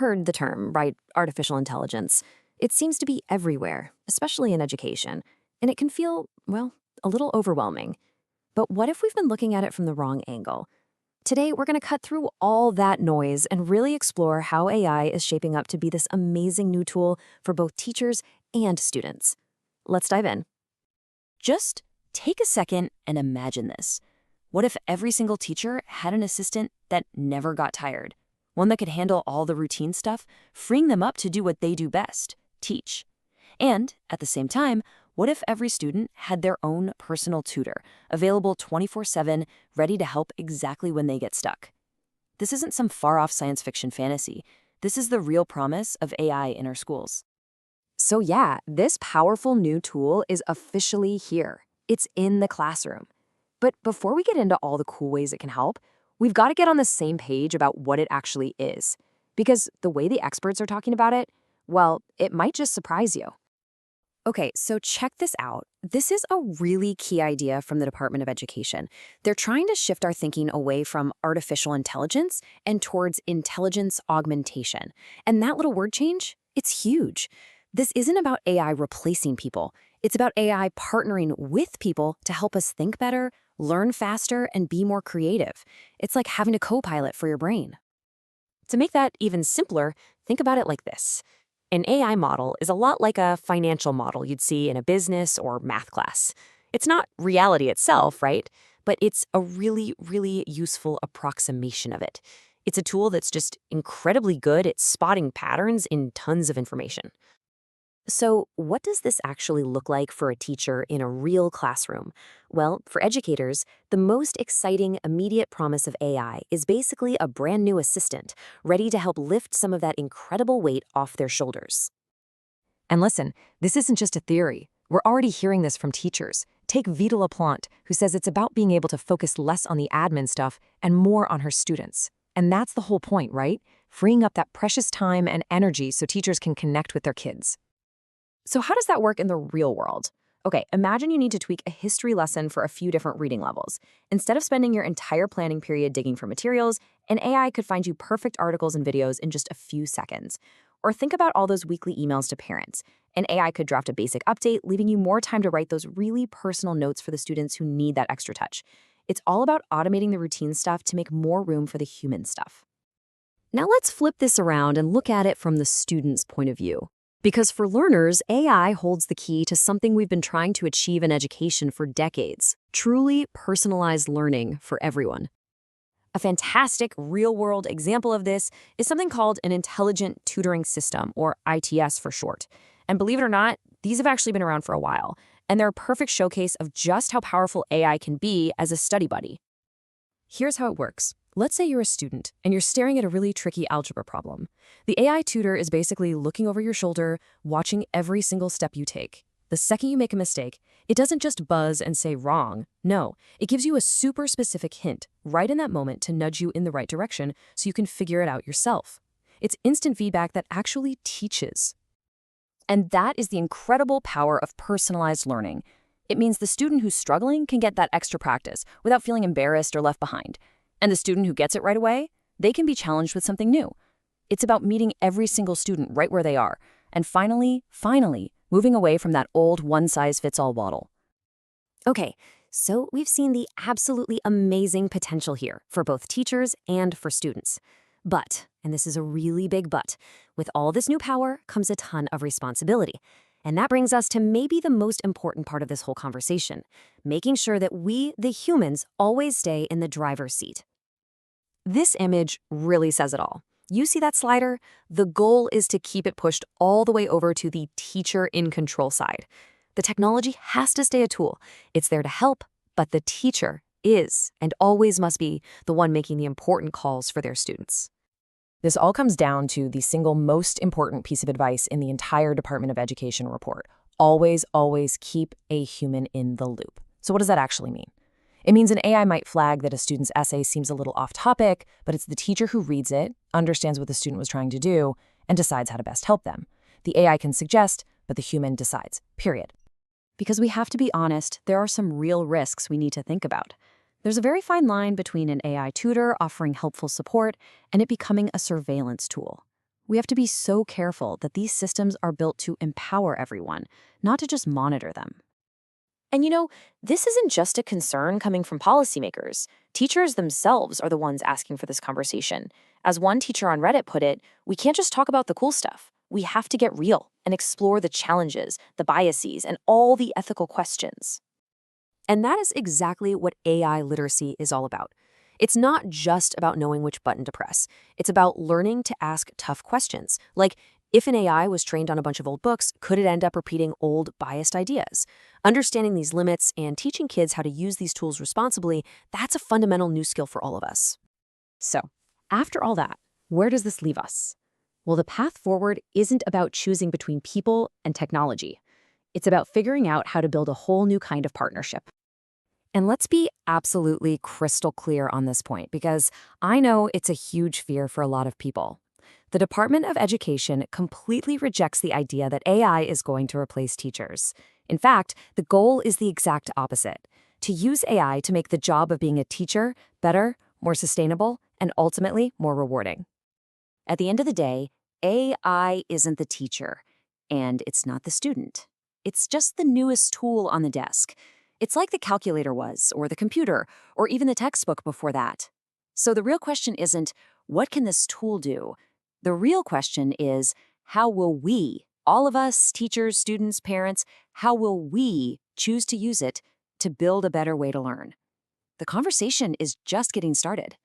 heard the term, right? Artificial intelligence. It seems to be everywhere, especially in education, and it can feel, well, a little overwhelming. But what if we've been looking at it from the wrong angle? Today, we're going to cut through all that noise and really explore how AI is shaping up to be this amazing new tool for both teachers and students. Let's dive in. Just take a second and imagine this. What if every single teacher had an assistant that never got tired? One that could handle all the routine stuff, freeing them up to do what they do best, teach. And at the same time, what if every student had their own personal tutor, available 24/7, ready to help exactly when they get stuck? This isn't some far-off science fiction fantasy. This is the real promise of AI in our schools. So yeah, this powerful new tool is officially here. It's in the classroom. But before we get into all the cool ways it can help, we've got to get on the same page about what it actually is. Because the way the experts are talking about it, well, it might just surprise you. Okay, so check this out. This is a really key idea from the Department of Education. They're trying to shift our thinking away from artificial intelligence and towards intelligence augmentation. And that little word change, it's huge. This isn't about AI replacing people. It's about AI partnering with people to help us think better, learn faster, and be more creative. It's like having a Copilot for your brain. To make that even simpler, think about it like this. An AI model is a lot like a financial model you'd see in a business or math class. It's not reality itself, right? But it's a really, really useful approximation of it. It's a tool that's just incredibly good at spotting patterns in tons of information. So, what does this actually look like for a teacher in a real classroom? Well, for educators, the most exciting immediate promise of AI is basically a brand new assistant, ready to help lift some of that incredible weight off their shoulders. And listen, this isn't just a theory. We're already hearing this from teachers. Take Vita LaPlante, who says it's about being able to focus less on the admin stuff and more on her students. And that's the whole point, right? Freeing up that precious time and energy so teachers can connect with their kids. So how does that work in the real world? Okay, imagine you need to tweak a history lesson for a few different reading levels. Instead of spending your entire planning period digging for materials, an AI could find you perfect articles and videos in just a few seconds. Or think about all those weekly emails to parents. An AI could draft a basic update, leaving you more time to write those really personal notes for the students who need that extra touch. It's all about automating the routine stuff to make more room for the human stuff. Now let's flip this around and look at it from the student's point of view. Because for learners, AI holds the key to something we've been trying to achieve in education for decades: truly personalized learning for everyone. A fantastic real-world example of this is something called an intelligent tutoring system, or ITS for short. And believe it or not, these have actually been around for a while, and they're a perfect showcase of just how powerful AI can be as a study buddy. Here's how it works. Let's say you're a student and you're staring at a really tricky algebra problem. The AI tutor is basically looking over your shoulder, watching every single step you take. The second you make a mistake, it doesn't just buzz and say wrong. No, it gives you a super specific hint right in that moment to nudge you in the right direction so you can figure it out yourself. It's instant feedback that actually teaches. And that is the incredible power of personalized learning. It means the student who's struggling can get that extra practice without feeling embarrassed or left behind. And the student who gets it right away, they can be challenged with something new. It's about meeting every single student right where they are, and finally, moving away from that old one-size-fits-all model. Okay, so we've seen the absolutely amazing potential here for both teachers and for students. But, and this is a really big but, with all this new power comes a ton of responsibility. And that brings us to maybe the most important part of this whole conversation: making sure that we, the humans, always stay in the driver's seat. This image really says it all. You see that slider? The goal is to keep it pushed all the way over to the teacher in control side. The technology has to stay a tool. It's there to help, but the teacher is, and always must be, the one making the important calls for their students. This all comes down to the single most important piece of advice in the entire Department of Education report. Always, always keep a human in the loop. So what does that actually mean? It means an AI might flag that a student's essay seems a little off topic, but it's the teacher who reads it, understands what the student was trying to do, and decides how to best help them. The AI can suggest, but the human decides, period. Because we have to be honest, there are some real risks we need to think about. There's a very fine line between an AI tutor offering helpful support and it becoming a surveillance tool. We have to be so careful that these systems are built to empower everyone, not to just monitor them. And this isn't just a concern coming from policymakers. Teachers themselves are the ones asking for this conversation. As one teacher on Reddit put it, we can't just talk about the cool stuff. We have to get real and explore the challenges, the biases, and all the ethical questions. And that is exactly what AI literacy is all about. It's not just about knowing which button to press. It's about learning to ask tough questions, like if an AI was trained on a bunch of old books, could it end up repeating old, biased ideas? Understanding these limits and teaching kids how to use these tools responsibly, that's a fundamental new skill for all of us. So, after all that, where does this leave us? Well, the path forward isn't about choosing between people and technology. It's about figuring out how to build a whole new kind of partnership. And let's be absolutely crystal clear on this point, because I know it's a huge fear for a lot of people. The Department of Education completely rejects the idea that AI is going to replace teachers. In fact, the goal is the exact opposite: to use AI to make the job of being a teacher better, more sustainable, and ultimately more rewarding. At the end of the day, AI isn't the teacher, and it's not the student. It's just the newest tool on the desk. It's like the calculator was, or the computer, or even the textbook before that. So the real question isn't, what can this tool do? The real question is, how will we, all of us, teachers, students, parents, how will we choose to use it to build a better way to learn? The conversation is just getting started.